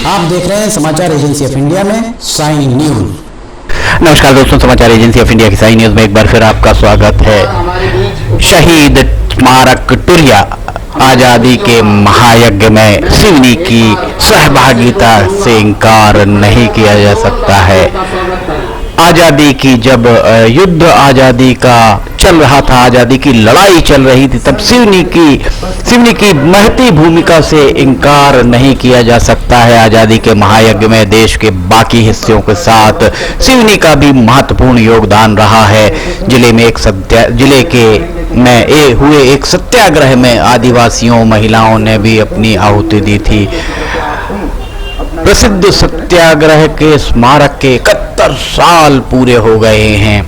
आप देख रहे हैं समाचार एजेंसी ऑफ इंडिया में साइन न्यूज। नमस्कार दोस्तों, समाचार एजेंसी ऑफ इंडिया की साइन न्यूज में एक बार फिर आपका स्वागत है। शहीद स्मारक टुरिया आजादी के महायज्ञ में सिवनी की सहभागिता से इनकार नहीं किया जा सकता है। आजादी की जब युद्ध आजादी का चल रहा था, आजादी की लड़ाई चल रही थी, तब सिवनी की महती भूमिका से इनकार नहीं किया जा सकता है। आजादी के महायज्ञ में देश के बाकी हिस्सों के साथ सिवनी का भी महत्वपूर्ण योगदान रहा है। जिले के में हुए एक सत्याग्रह में आदिवासियों महिलाओं ने भी अपनी आहुति दी थी। प्रसिद्ध सत्याग्रह के स्मारक के 71 साल पूरे हो गए हैं।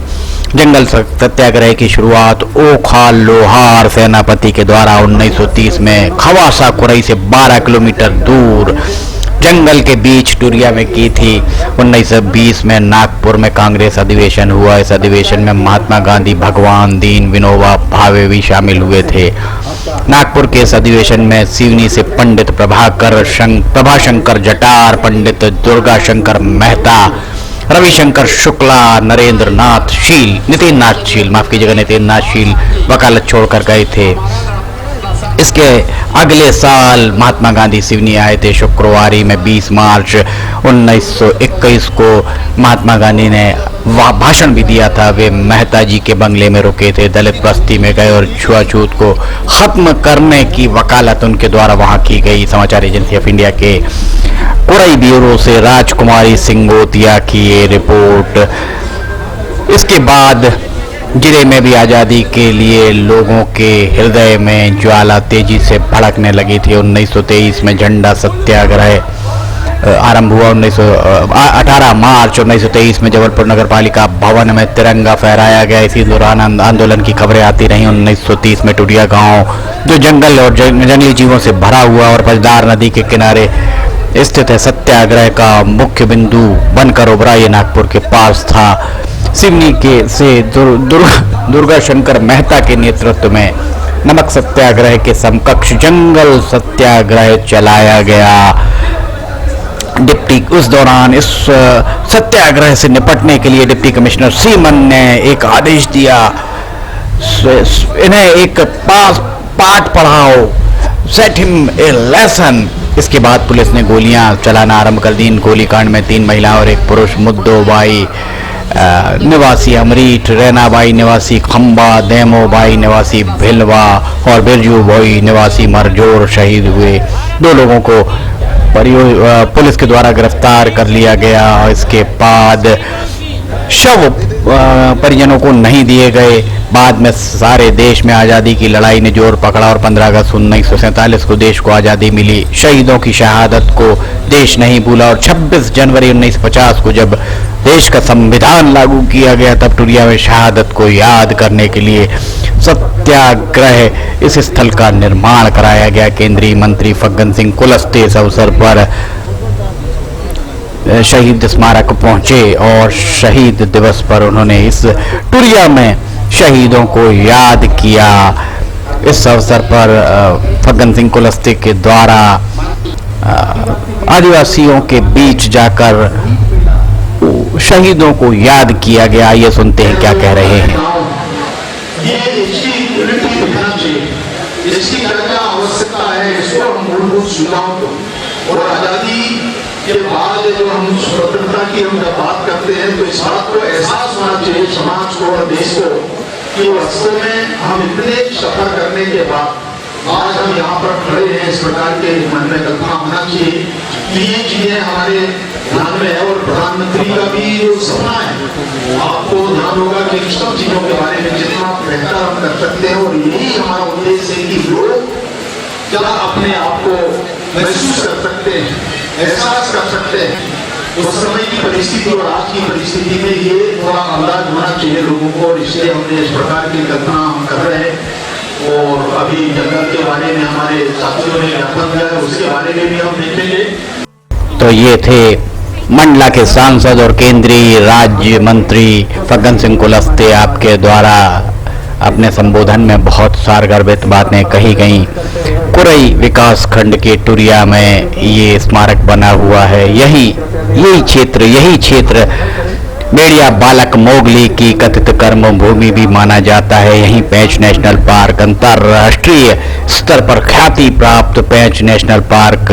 जंगल सत्याग्रह की शुरुआत ओखा लोहार सेनापति के द्वारा 1930 में खवासा कुरई से 12 किलोमीटर दूर जंगल के बीच टुरिया में की थी। 1920 में नागपुर में कांग्रेस अधिवेशन हुआ। इस अधिवेशन में महात्मा गांधी, भगवान दीन, विनोबा भावे भी शामिल हुए थे। नागपुर के इस अधिवेशन में सिवनी से पंडित प्रभाशंकर जटार, पंडित दुर्गा शंकर मेहता, रविशंकर शुक्ला, नितिन नाथ शील वकालत छोड़कर गए थे। इसके अगले साल महात्मा गांधी सिवनी आए थे। शुक्रवारी में 20 मार्च 1921 को महात्मा गांधी ने भाषण भी दिया था। वे मेहता जी के बंगले में रुके थे, दलित बस्ती में गए और छुआछूत को खत्म करने की वकालत उनके द्वारा वहां की गई। समाचार एजेंसी ऑफ इंडिया के कुरई ब्यूरो से राजकुमारी सिंगोतिया की ये रिपोर्ट। इसके बाद जिले में भी आज़ादी के लिए लोगों के हृदय में ज्वाला तेजी से भड़कने लगी थी। 1923 में झंडा सत्याग्रह आरंभ हुआ। 18 मार्च 1923 में जबलपुर नगर पालिका भवन में तिरंगा फहराया गया। इसी दौरान आंदोलन की खबरें आती रहीं। 1930 में टुरिया गांव, जो जंगल और जंगली जीवों से भरा हुआ और पजदार नदी के किनारे स्थित है, सत्याग्रह का मुख्य बिंदु बनकर उभरा। ये नागपुर के पास था। सिवनी के से दुर्गा शंकर मेहता के नेतृत्व में नमक सत्याग्रह के समकक्ष जंगल सत्याग्रह चलाया गया। उस दौरान इस सत्याग्रह से निपटने के लिए डिप्टी कमिश्नर सीमन ने एक आदेश दिया, इन्हें एक पाठ पढ़ाओ, सेट हिम ए लेसन। इसके बाद पुलिस ने गोलियां चलाना आरंभ कर दी। इन गोलीकांड में 3 महिला और 1 पुरुष, मुद्दोबाई निवासी अमरीठ, रैनाबाई निवासी खंबा, देमोबाई निवासी भिलवा और बिरजू भाई निवासी मरजोर शहीद हुए। 2 लोगों को पुलिस के द्वारा गिरफ्तार कर लिया गया। इसके बाद शव परिजनों को नहीं दिए गए। बाद में सारे देश में आज़ादी की लड़ाई ने जोर पकड़ा और 15 अगस्त 1947 को देश को आज़ादी मिली। शहीदों की शहादत को देश नहीं भूला और 26 जनवरी 1950 को जब देश का संविधान लागू किया गया, तब टुरिया में शहादत को याद करने के लिए सत्याग्रह इस स्थल का निर्माण कराया गया। केंद्रीय मंत्री फग्गन सिंह कुलस्ते इस अवसर पर शहीद स्मारक पहुंचे और शहीद दिवस पर उन्होंने इस टुरिया में शहीदों को याद किया। इस अवसर पर फग्गन सिंह कुलस्ते के द्वारा आदिवासियों के बीच जाकर शहीदों को याद किया गया। आइए सुनते हैं क्या कह रहे हैं। इसकी क्या आवश्यकता है, इसको हम मूलभूत सुझाव दो। और आजादी के बाद जो हम स्वतंत्रता की हम जब बात करते हैं, तो इस बात को एहसास होना चाहिए समाज को और देश को कि वास्तव में हम इतने सफर करने के बाद आज हम यहाँ पर खड़े हैं। इस प्रकार के मन में कल्पना होना चाहिए कि ये चीजें हमारे ध्यान में है। और प्रधानमंत्री का भी जो सपना है, आपको ध्यान होगा कि इन सब चीजों के बारे में जितना बेहतर हम कर सकते हैं। और यही हमारा उद्देश्य है कि लोग क्या अपने आप को महसूस कर सकते हैं, एहसास कर सकते हैं। उस समय की परिस्थिति और आज की परिस्थिति में ये थोड़ा अंदाज होना चाहिए लोगों को। और इसलिए हमने इस प्रकार की कल्पना हम कर रहे हैं। और अभी जंगल के बारे में हमारे साथियों ने ज्ञापन दिया है, उसके बारे में भी हम देखेंगे। तो ये थे मंडला के सांसद और केंद्रीय राज्य मंत्री फग्गन सिंह कुलस्ते। आपके द्वारा अपने संबोधन में बहुत सारगर्भित बातें कही गई। कुरई विकास खंड के टुरिया में ये स्मारक बना हुआ है। यही क्षेत्र भेड़िया बालक मोगली की कथित कर्म भूमि भी माना जाता है। यहीं पेंच नेशनल पार्क, अंतर्राष्ट्रीय स्तर पर ख्याति प्राप्त पेंच नेशनल पार्क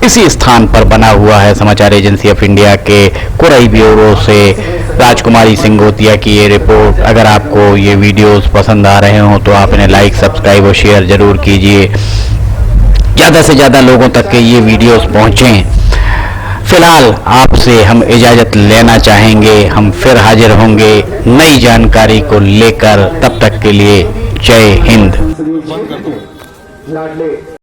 इसी स्थान पर बना हुआ है। समाचार एजेंसी ऑफ इंडिया के कुरई ब्यूरो से राजकुमारी सिंगोतिया की ये रिपोर्ट। अगर आपको ये वीडियोस पसंद आ रहे हो तो आप इन्हें लाइक, सब्सक्राइब और शेयर जरूर कीजिए, ज़्यादा से ज़्यादा लोगों तक के ये वीडियोस पहुँचें। फिलहाल आपसे हम इजाज़त लेना चाहेंगे, हम फिर हाजिर होंगे नई जानकारी को लेकर। तब तक के लिए जय हिंद। लाडले